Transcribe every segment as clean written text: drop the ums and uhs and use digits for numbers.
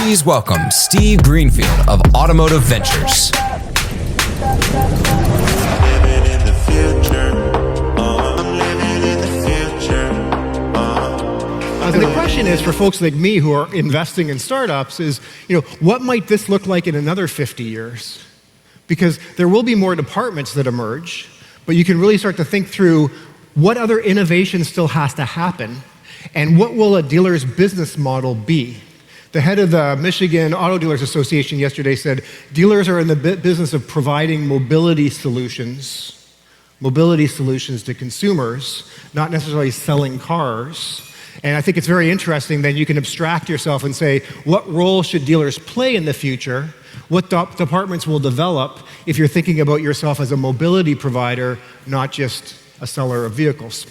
Please welcome Steve Greenfield of Automotive Ventures. And the question is, for folks like me who are investing in startups, is, what might this look like in another 50 years? Because there will be more departments that emerge, but you can really start to think through what other innovation still has to happen, and what will a dealer's business model be? The head of the Michigan Auto Dealers Association yesterday said, dealers are in the business of providing mobility solutions to consumers, not necessarily selling cars. And I think it's very interesting that you can abstract yourself and say, what role should dealers play in the future? What departments will develop if you're thinking about yourself as a mobility provider, not just a seller of vehicles?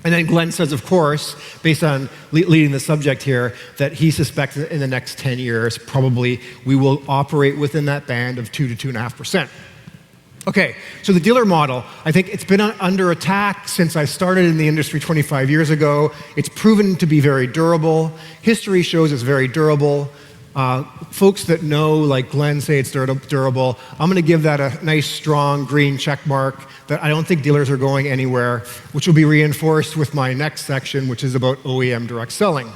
And then Glenn says, of course, based on leading the subject here, that he suspects that in the next 10 years, probably we will operate within that band of 2 to 2.5%. Okay, so the dealer model, I think it's been under attack since I started in the industry 25 years ago. It's proven to be very durable. History shows it's very durable. Folks that know, like Glenn, say it's durable. I'm going to give that a nice, strong green check mark that I don't think dealers are going anywhere, which will be reinforced with my next section, which is about OEM direct selling.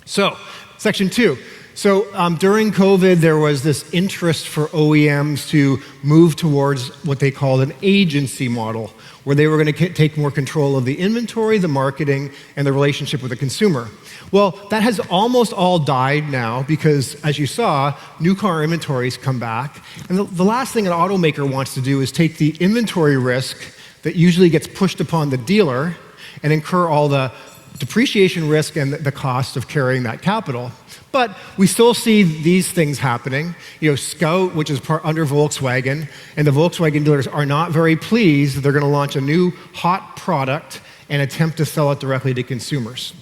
So, section 2. So during COVID, there was this interest for OEMs to move towards what they called an agency model, where they were going to take more control of the inventory, the marketing, and the relationship with the consumer. Well, that has almost all died now because, as you saw, new car inventories come back. And the last thing an automaker wants to do is take the inventory risk that usually gets pushed upon the dealer and incur all the depreciation risk and the cost of carrying that capital. But we still see these things happening. Scout, which is under Volkswagen, and the Volkswagen dealers are not very pleased that they're going to launch a new hot product and attempt to sell it directly to consumers.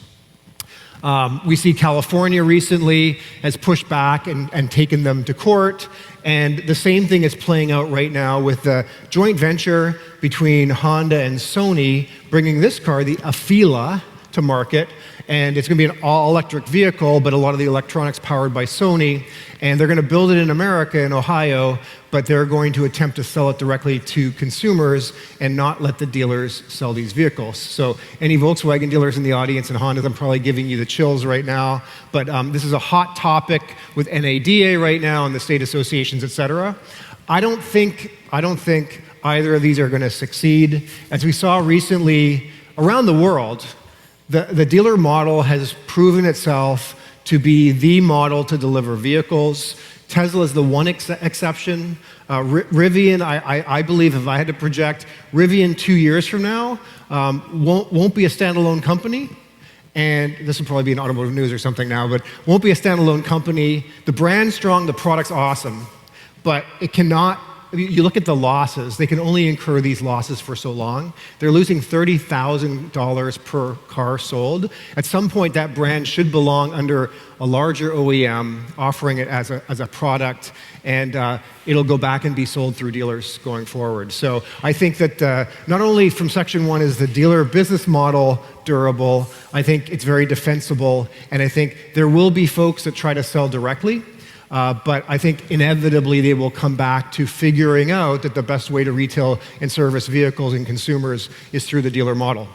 We see California recently has pushed back and taken them to court. And the same thing is playing out right now with the joint venture between Honda and Sony bringing this car, the Afeela, to market. And it's going to be an all-electric vehicle, but a lot of the electronics powered by Sony. And they're going to build it in America, in Ohio, but they're going to attempt to sell it directly to consumers and not let the dealers sell these vehicles. So any Volkswagen dealers in the audience and Honda, I'm probably giving you the chills right now. But this is a hot topic with NADA right now and the state associations, et cetera. I don't think either of these are going to succeed. As we saw recently around the world, the dealer model has proven itself to be the model to deliver vehicles. Tesla is the one exception. Rivian, I believe, if I had to project, Rivian 2 years from now won't be a standalone company. And this will probably be in automotive news or something now, but won't be a standalone company. The brand's strong, the product's awesome, but it cannot. You look at the losses, they can only incur these losses for so long. They're losing $30,000 per car sold. At some point, that brand should belong under a larger OEM, offering it as a product, and it'll go back and be sold through dealers going forward. So I think that not only from section 1 is the dealer business model durable, I think it's very defensible, and I think there will be folks that try to sell directly. But I think inevitably they will come back to figuring out that the best way to retail and service vehicles and consumers is through the dealer model.